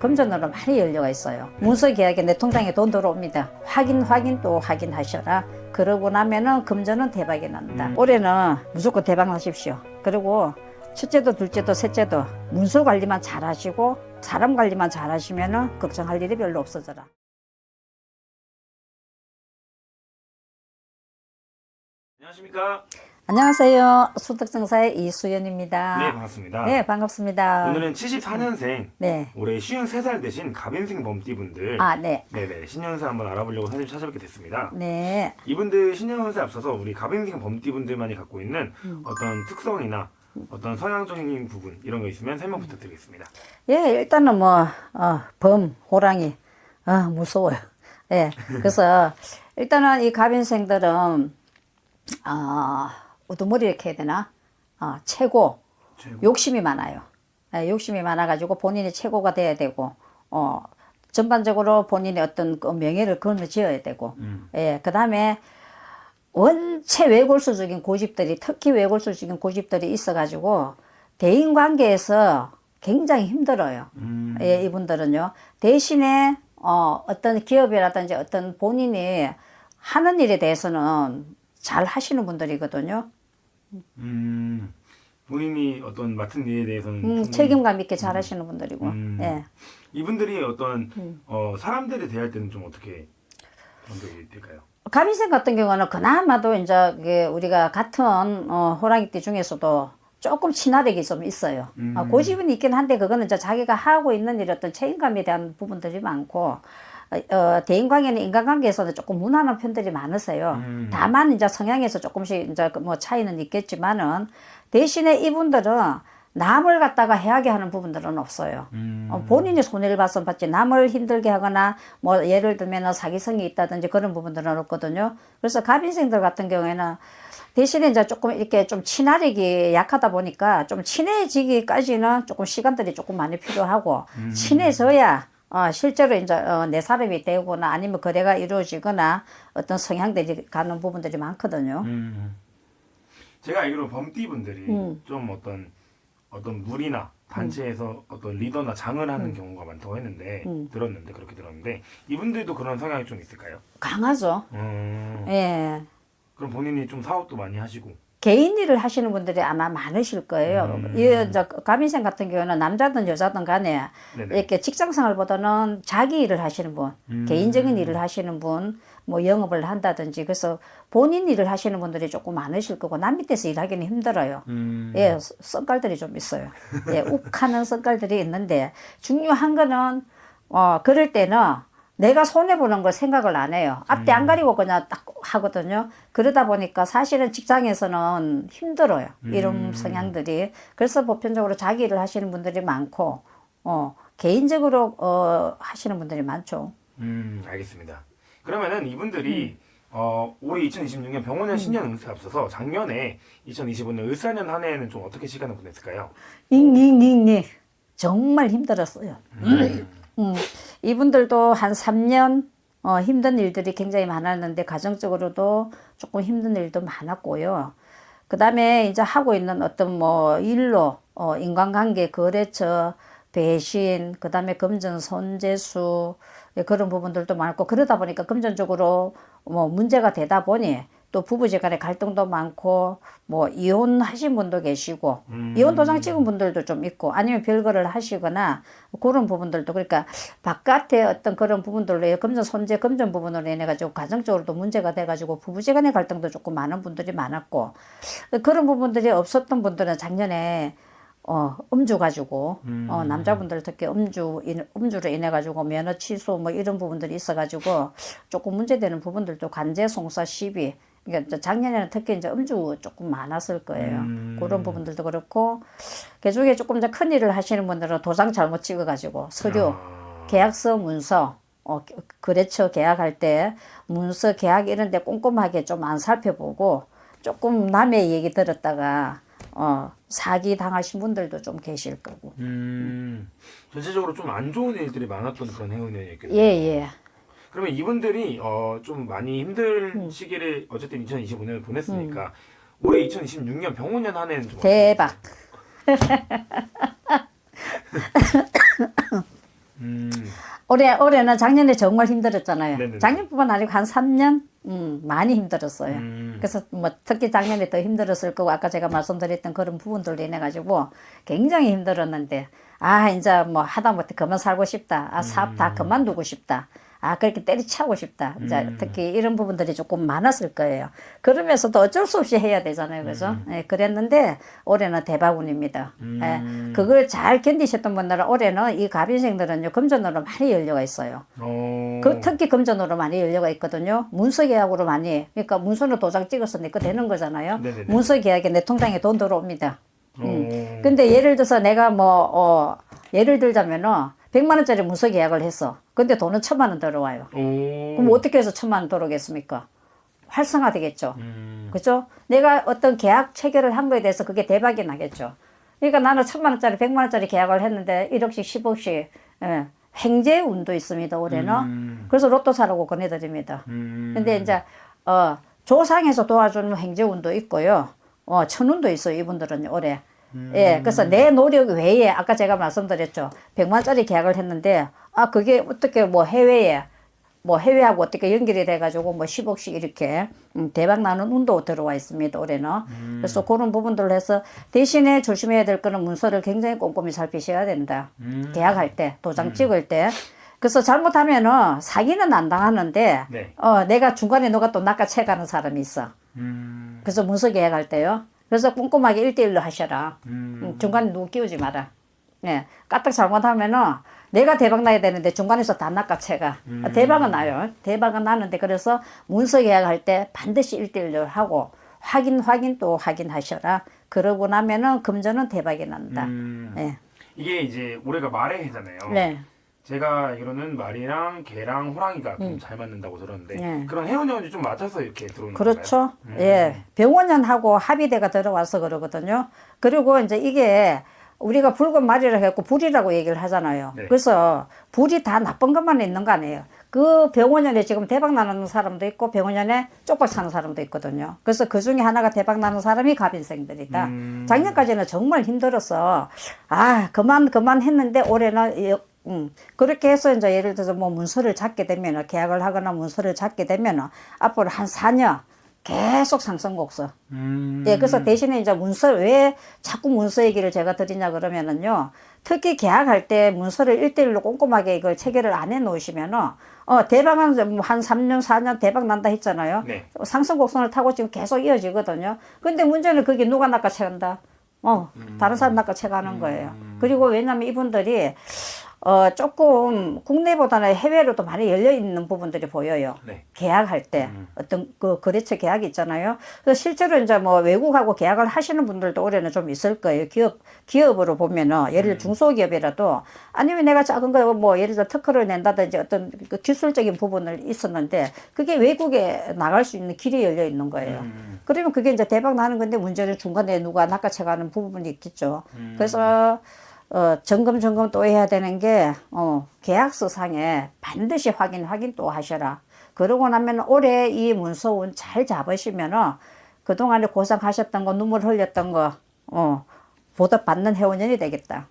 금전으로 많이 연료가 있어요. 문서 계약에 내 통장에 돈 들어옵니다. 확인 또 확인하셔라. 그러고 나면은 금전은 대박이 난다. 올해는 무조건 대박 나십시오. 그리고 첫째도 둘째도 셋째도 문서 관리만 잘 하시고 사람 관리만 잘 하시면은 걱정할 일이 별로 없어져라. 안녕하십니까? 안녕하세요. 수덕정사의 이수연입니다. 네, 반갑습니다. 네, 반갑습니다. 오늘은 74년생, 네. 올해 53살 되신 갑인생 범띠분들 네. 네네, 신년運한번 알아보려고 사실 찾아뵙게 됐습니다. 네. 이분들 신년운에 앞서서 우리 갑인생 범띠분들만이 갖고 있는 어떤 특성이나 어떤 성향적인 부분 이런 거 있으면 설명 부탁드리겠습니다. 예, 일단은 범, 호랑이, 무서워요. 예, 그래서 일단은 이 갑인생들은, 우두머리 이렇게 해야 되나? 최고. 욕심이 많아요. 예, 욕심이 많아가지고 본인이 최고가 돼야 되고, 전반적으로 본인의 어떤 그 명예를 걸어지어야 되고, 예, 그 다음에 원체 외골수적인 고집들이, 특히 외골수적인 고집들이 있어가지고, 대인관계에서 굉장히 힘들어요. 예, 이분들은요. 대신에, 어떤 기업이라든지 어떤 본인이 하는 일에 대해서는 잘 하시는 분들이거든요. 본인이 어떤 맡은 일에 대해서는 충분히- 책임감 있게 잘 하시는 분들이고, 예. 이분들이 어떤 사람들을 대할 때는 좀 어떻게 방법이 될까요? 갑인생 같은 경우는 그나마도 이제 우리가 같은 호랑이띠 중에서도 조금 친화력이 좀 있어요. 고집은 있긴 한데 그거는 이제 자기가 하고 있는 일 어떤 책임감에 대한 부분들이 많고, 대인관계는 인간관계에서는 조금 무난한 편들이 많으세요. 다만 이제 성향에서 조금씩 이제 뭐 차이는 있겠지만은 대신에 이분들은 남을 갖다가 해하게 하는 부분들은 없어요. 본인이 손해를 봤으면 봤지 남을 힘들게 하거나 뭐 예를 들면 사기성이 있다든지 그런 부분들은 없거든요. 그래서 갑인생들 같은 경우에는 대신에 이제 조금 이렇게 좀 친화력이 약하다 보니까 좀 친해지기까지는 조금 시간들이 조금 많이 필요하고 친해져야 실제로 이제 내 사람이 되거나 아니면 거래가 이루어지거나 어떤 성향들이 가는 부분들이 많거든요. 제가 알기로 범띠분들이 좀 어떤 무리나 단체에서 어떤 리더나 장을 하는 경우가 많다고 했는데 그렇게 들었는데 이분들도 그런 성향이 좀 있을까요? 강하죠. 예. 그럼 본인이 좀 사업도 많이 하시고 개인 일을 하시는 분들이 아마 많으실 거예요. 이제 갑인생 같은 경우는 남자든 여자든 간에 네네. 이렇게 직장 생활보다는 자기 일을 하시는 분, 개인적인 일을 하시는 분, 뭐 영업을 한다든지 그래서 본인 일을 하시는 분들이 조금 많으실 거고 남 밑에서 일하기는 힘들어요. 예, 썰깔들이 좀 있어요. 예, 욱하는 썰깔들이 있는데 중요한 거는 그럴 때는 내가 손해보는 걸 생각을 안 해요. 앞뒤 안 가리고 그냥 딱 하거든요. 그러다 보니까 사실은 직장에서는 힘들어요. 이런 성향들이. 그래서 보편적으로 자기 일을 하시는 분들이 많고, 개인적으로, 하시는 분들이 많죠. 알겠습니다. 그러면은 이분들이 올해 2026년 병원년 신년 운세에 앞서서 작년에 2025년 을사년 한 해에는 좀 어떻게 시간을 보냈을까요? 잉잉잉잉. 정말 힘들었어요. 이분들도 한 3년 힘든 일들이 굉장히 많았는데 가정적으로도 조금 힘든 일도 많았고요. 그 다음에 이제 하고 있는 어떤 뭐 일로 인간관계, 거래처, 배신, 그 다음에 금전 손재수 그런 부분들도 많고 그러다 보니까 금전적으로 뭐 문제가 되다 보니 또 부부지간에 갈등도 많고 뭐 이혼하신 분도 계시고 이혼 도장 찍은 분들도 좀 있고 아니면 별거를 하시거나 그런 부분들도 그러니까 바깥에 어떤 그런 부분들로 금전 손재 금전 부분으로 인해 가지고 가정적으로도 문제가 돼 가지고 부부지간의 갈등도 조금 많은 분들이 많았고 그런 부분들이 없었던 분들은 작년에 음주 가지고 남자분들 특히 음주로 인해 가지고 면허 취소 뭐 이런 부분들이 있어 가지고 조금 문제되는 부분들도 관제 송사 시비 그러니까 작년에는 특히 이제 음주 조금 많았을 거예요. 그런 부분들도 그렇고 그중에 조금 더 큰 일을 하시는 분들은 도장 잘못 찍어 가지고 서류 계약서 문서 거래처 계약할 때 문서 계약 이런 데 꼼꼼하게 좀 안 살펴보고 조금 남의 얘기 들었다가 사기 당하신 분들도 좀 계실 거고. 전체적으로 좀 안 좋은 일들이 많았던 그런 해운이었겠네요. 예. 그러면 이분들이 좀 많이 힘든 시기를 어쨌든 2025년을 보냈으니까 올해 2026년 병원년 한 해는 좀 대박. 올해는 작년에 정말 힘들었잖아요. 네네네. 작년뿐만 아니고 한 3년 많이 힘들었어요. 그래서 뭐 특히 작년에 더 힘들었을 거고 아까 제가 말씀드렸던 그런 부분들로 인해 가지고 굉장히 힘들었는데 이제 뭐 하다못해 그만 살고 싶다. 사업 다 그만두고 싶다. 그렇게 때리치고 싶다. 이제 특히 이런 부분들이 조금 많았을 거예요. 그러면서도 어쩔 수 없이 해야 되잖아요. 그죠? 예, 그랬는데 올해는 대박운입니다. 예, 그걸 잘 견디셨던 분들은 올해는 이 갑인생들은요, 금전으로 많이 연료가 있어요. 특히 금전으로 많이 연료가 있거든요. 문서계약으로 많이, 그러니까 문서로 도장 찍어서 내 거 되는 거잖아요. 네네네. 문서계약에 내 통장에 돈 들어옵니다. 근데 예를 들어서 내가 예를 들자면은 100만 원짜리 문서 계약을 했어. 근데 돈은 1,000만 원 들어와요. 그럼 어떻게 해서 1,000만 원 들어오겠습니까? 활성화 되겠죠. 그죠? 내가 어떤 계약 체결을 한 거에 대해서 그게 대박이 나겠죠. 그러니까 나는 1,000만 원짜리, 100만 원짜리 계약을 했는데 1억씩, 10억씩, 횡재 운도 있습니다, 올해는. 그래서 로또 사라고 권해드립니다. 근데 이제, 조상에서 도와주는 횡재 운도 있고요. 천운도 있어요, 이분들은 올해. 예, 그래서 내 노력 외에 아까 제가 말씀드렸죠. 100만짜리 계약을 했는데 그게 어떻게 해외하고 어떻게 연결이 돼가지고 10억씩 이렇게 대박 나는 운도 들어와 있습니다, 올해는. 그래서 그런 부분들로 해서 대신에 조심해야 될 거는 문서를 굉장히 꼼꼼히 살피셔야 된다. 계약할 때, 도장 찍을 때. 그래서 잘못하면은 사기는 안 당하는데 네. 내가 중간에 누가 또 낚아채가는 사람이 있어. 그래서 문서 계약할 때요. 그래서 꼼꼼하게 1대1로 하셔라. 중간에 누구 끼우지 마라. 예, 까딱 잘못하면은 내가 대박 나야 되는데 중간에서 다 낚아채가. 대박은 나요. 대박은 나는데 그래서 문서 계약할 때 반드시 1대1로 하고 확인 또 확인하셔라. 그러고 나면은 금전은 대박이 난다. 예. 이게 이제 올해가 말의 해잖아요. 네. 제가 알기로는 말이랑 개랑 호랑이가 좀 잘 맞는다고 들었는데 네. 그런 해운년이 좀 맞춰서 이렇게 들어오는 건가요? 그렇죠. 예. 병원년하고 합의대가 들어와서 그러거든요. 그리고 이제 이게 우리가 붉은 말이라 해갖고 불이라고 얘기를 하잖아요. 네. 그래서 불이 다 나쁜 것만 있는 거 아니에요. 그 병원년에 지금 대박 나는 사람도 있고 병원년에 쪽박 사는 사람도 있거든요. 그래서 그 중에 하나가 대박 나는 사람이 갑인생들이다. 작년까지는 정말 힘들어서 그만 했는데 올해는 그렇게 해서 이제 예를 들어서 문서를 잡게 되면 계약을 하거나 문서를 잡게 되면 앞으로 한 4년 계속 상승곡서. 예, 그래서 대신에 이제 왜 자꾸 문서 얘기를 제가 드리냐 그러면은요. 특히 계약할 때 문서를 1대1로 꼼꼼하게 이걸 체결을 안 해 놓으시면은, 대박은 한 3년, 4년 대박 난다 했잖아요. 네. 상승곡선을 타고 지금 계속 이어지거든요. 근데 문제는 그게 누가 낚아채간다? 다른 사람 낚아채가는 거예요. 그리고 왜냐면 이분들이 조금 국내보다는 해외로도 많이 열려 있는 부분들이 보여요. 네. 계약할 때 어떤 그 거래처 계약이 있잖아요. 그래서 실제로 이제 외국하고 계약을 하시는 분들도 올해는 좀 있을 거예요. 기업으로 보면은 예를 들어 중소기업이라도 아니면 내가 작은 거 예를 들어 특허를 낸다든지 어떤 그 기술적인 부분을 있었는데 그게 외국에 나갈 수 있는 길이 열려 있는 거예요. 그러면 그게 이제 대박 나는 건데 문제는 중간에 누가 낚아채가는 부분이 있겠죠. 그래서 점검 또 해야 되는 게, 계약서상에 반드시 확인 또 하셔라. 그러고 나면 올해 이 문서운 잘 잡으시면은 그동안에 고생하셨던 거, 눈물 흘렸던 거, 보답받는 해운년이 되겠다.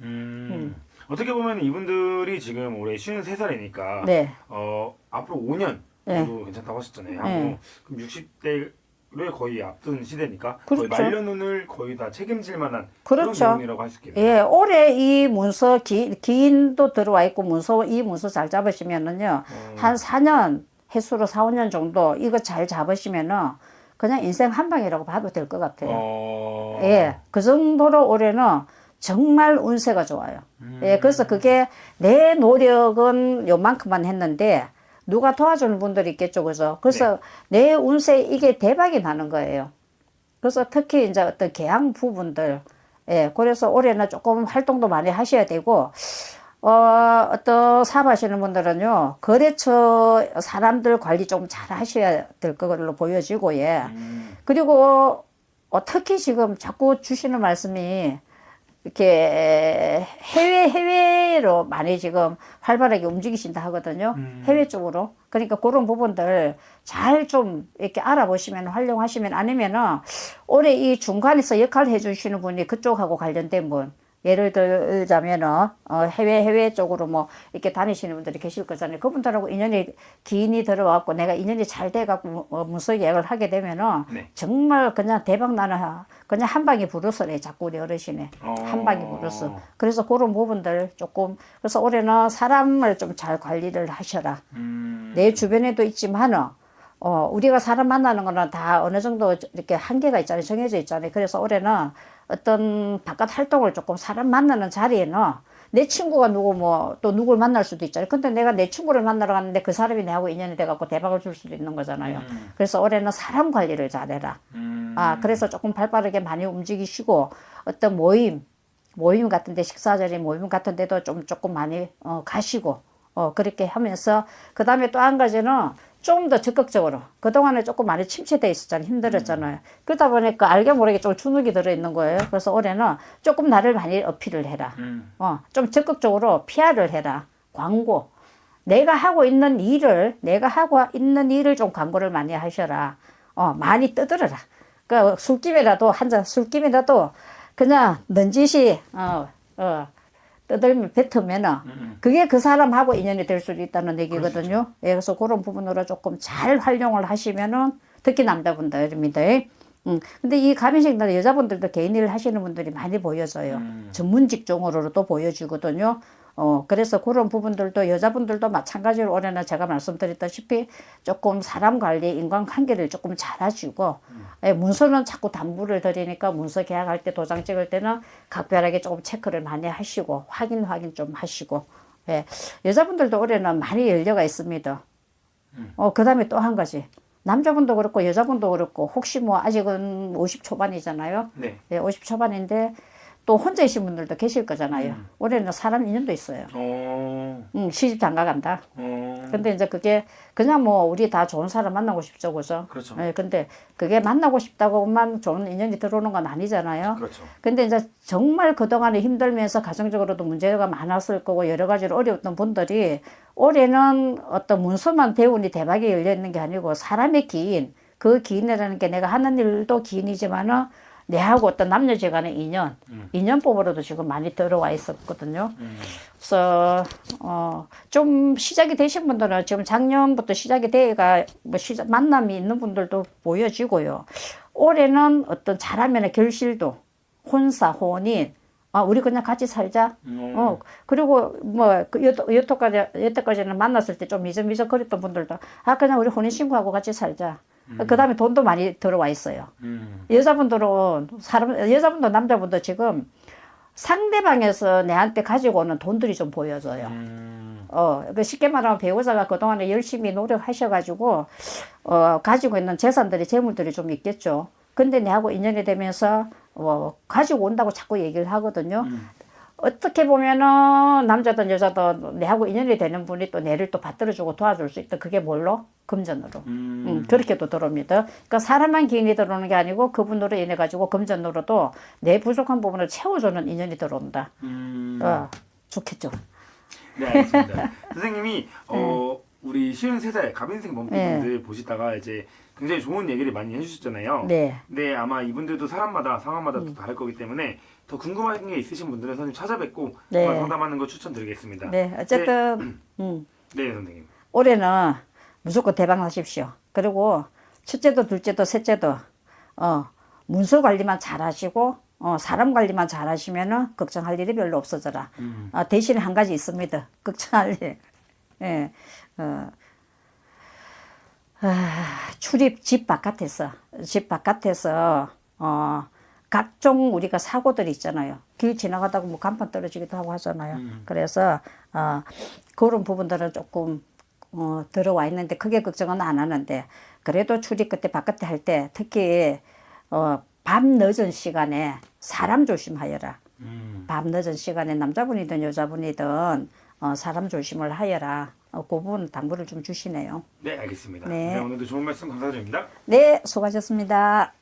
어떻게 보면 이분들이 지금 올해 53살이니까, 네. 앞으로 5년 네. 정도 괜찮다고 하셨잖아요. 네. 그럼 60대를 거의 앞둔 시대니까 그렇죠. 거의 말년운을 거의 다 책임질 만한 그렇죠. 그런 내용이라고 할 수 있겠네요. 예, 올해 이 문서 기인도 들어와 있고 이 문서 잘 잡으시면은요, 한 4년, 해수로 4, 5년 정도 이거 잘 잡으시면은 그냥 인생 한 방이라고 봐도 될 것 같아요. 예, 그 정도로 올해는 정말 운세가 좋아요. 예, 그래서 그게 내 노력은 요만큼만 했는데 누가 도와주는 분들이 있겠죠, 그죠? 그래서 내 운세 이게 대박이 나는 거예요. 그래서 특히 이제 어떤 계약 부분들, 예, 그래서 올해는 조금 활동도 많이 하셔야 되고, 어떤 사업하시는 분들은요, 거래처 사람들 관리 좀 잘 하셔야 될 걸로 보여지고, 예. 그리고, 특히 지금 자꾸 주시는 말씀이, 이렇게 해외로 많이 지금 활발하게 움직이신다 하거든요. 해외 쪽으로. 그러니까 그런 부분들 잘 좀 이렇게 알아보시면 활용하시면 아니면은 올해 이 중간에서 역할을 해주시는 분이 그쪽하고 관련된 분, 예를 들자면은 해외 쪽으로 뭐 이렇게 다니시는 분들이 계실 거잖아요. 그분들하고 인연이 기인이 들어왔고 내가 인연이 잘 돼갖고 문서 계약을 하게 되면은 네. 정말 그냥 대박 나는 그냥 한 방에 불었어요. 자꾸 우리 어르신이 한 방에 불었어. 그래서 그런 부분들 조금 그래서 올해는 사람을 좀 잘 관리를 하셔라. 내 주변에도 있지만은 우리가 사람 만나는 거는 다 어느 정도 이렇게 한계가 있잖아요. 정해져 있잖아요. 그래서 올해는 어떤 바깥 활동을 조금 사람 만나는 자리에는 내 친구가 누구 뭐 또 누굴 만날 수도 있잖아요. 근데 내가 내 친구를 만나러 갔는데 그 사람이 내하고 인연이 돼갖고 대박을 줄 수도 있는 거잖아요. 그래서 올해는 사람 관리를 잘해라. 그래서 조금 발빠르게 많이 움직이시고 어떤 모임 같은데 식사 자리 모임 같은데도 조금 많이 가시고 그렇게 하면서 그 다음에 또 한 가지는 좀 더 적극적으로 그동안에 조금 많이 침체돼 있었잖아요. 힘들었잖아요. 그러다 보니까 알게 모르게 좀 주눅이 들어있는 거예요. 그래서 올해는 조금 나를 많이 어필을 해라. 좀 적극적으로 PR을 해라. 광고. 내가 하고 있는 일을 좀 광고를 많이 하셔라. 많이 떠들어라. 그 술김이라도 술김이라도 그냥 넌지시 떠들면 뱉으면은 그게 그 사람하고 인연이 될 수도 있다는 얘기거든요. 예, 그래서 그런 부분으로 조금 잘 활용을 하시면은 특히 남자분들입니다. 근데 이 가면식날 여자분들도 개인 일 하시는 분들이 많이 보여져요. 전문 직종으로도 보여지거든요. 그래서 그런 부분들도 여자분들도 마찬가지로 올해는 제가 말씀드렸다시피 조금 사람 관리, 인간관계를 조금 잘 하시고, 문서는 자꾸 당부를 드리니까 문서 계약할 때 도장 찍을 때는 각별하게 조금 체크를 많이 하시고, 확인 좀 하시고, 여자분들도 올해는 많이 열려가 있습니다. 그 다음에 또 한 가지. 남자분도 그렇고 여자분도 그렇고 혹시 뭐 아직은 50 초반이잖아요. 네. 50 초반인데 또 혼자이신 분들도 계실 거잖아요. 올해는 사람 인연도 있어요. 시집 장가 간다. 근데 이제 그게 그냥 뭐 우리 다 좋은 사람 만나고 싶죠, 그죠? 그렇죠. 근데 그게 만나고 싶다고만 좋은 인연이 들어오는 건 아니잖아요. 그렇죠. 근데 이제 정말 그동안에 힘들면서 가정적으로도 문제가 많았을 거고 여러 가지로 어려웠던 분들이 올해는 어떤 문서만 대운이 대박이 열려 있는 게 아니고 사람의 기인, 그 기인이라는 게 내가 하는 일도 기인이지만은 내하고 어떤 남녀지간의 인연법으로도 지금 많이 들어와 있었거든요. 그래서 좀 시작이 되신 분들은 지금 작년부터 시작이 돼가 뭐 만남이 있는 분들도 보여지고요. 올해는 어떤 잘하면 결실도 혼사 혼인 우리 그냥 같이 살자. 그리고 뭐 여태까지는 만났을 때 좀 미적미적거렸던 분들도 그냥 우리 혼인신고하고 같이 살자. 그 다음에 돈도 많이 들어와 있어요. 여자분도 남자분도 지금 상대방에서 내한테 가지고 오는 돈들이 좀 보여져요. 쉽게 말하면 배우자가 그동안에 열심히 노력하셔가지고, 가지고 있는 재산들이, 재물들이 좀 있겠죠. 근데 내하고 인연이 되면서, 가지고 온다고 자꾸 얘기를 하거든요. 어떻게 보면은 남자든 여자든 내하고 인연이 되는 분이 또 내를 또 받들어주고 도와줄 수 있다. 그게 뭘로? 금전으로. 그렇게도 들어옵니다. 그러니까 사람만 기인이 들어오는 게 아니고 그분으로 인해 가지고 금전으로도 내 부족한 부분을 채워주는 인연이 들어온다. 좋겠죠. 네, 알겠습니다. 선생님이 우리 53살 갑인생 범띠분들 보시다가 이제 굉장히 좋은 얘기를 많이 해주셨잖아요. 네. 근데 아마 이분들도 사람마다 상황마다 또 다를 거기 때문에 더 궁금한 게 있으신 분들은 선생님 찾아뵙고 상담하는 거 추천드리겠습니다. 네, 어쨌든 네, 선생님. 올해는 무조건 대박 나십시오. 그리고 첫째도 둘째도 셋째도 문서 관리만 잘 하시고 사람 관리만 잘 하시면은 걱정할 일이 별로 없어져라. 대신에 한 가지 있습니다. 걱정할 일. 예. 출입 집 바깥에서 각종 우리가 사고들이 있잖아요. 길 지나가다가 뭐 간판 떨어지기도 하고 하잖아요. 그래서 그런 부분들은 조금 들어와 있는데 크게 걱정은 안 하는데 그래도 출입 그때 바깥에 할 때 특히 밤 늦은 시간에 사람 조심하여라. 밤 늦은 시간에 남자분이든 여자분이든 사람 조심을 하여라. 그 부분 당부를 좀 주시네요. 네, 알겠습니다. 네. 네, 오늘도 좋은 말씀 감사드립니다. 네, 수고하셨습니다.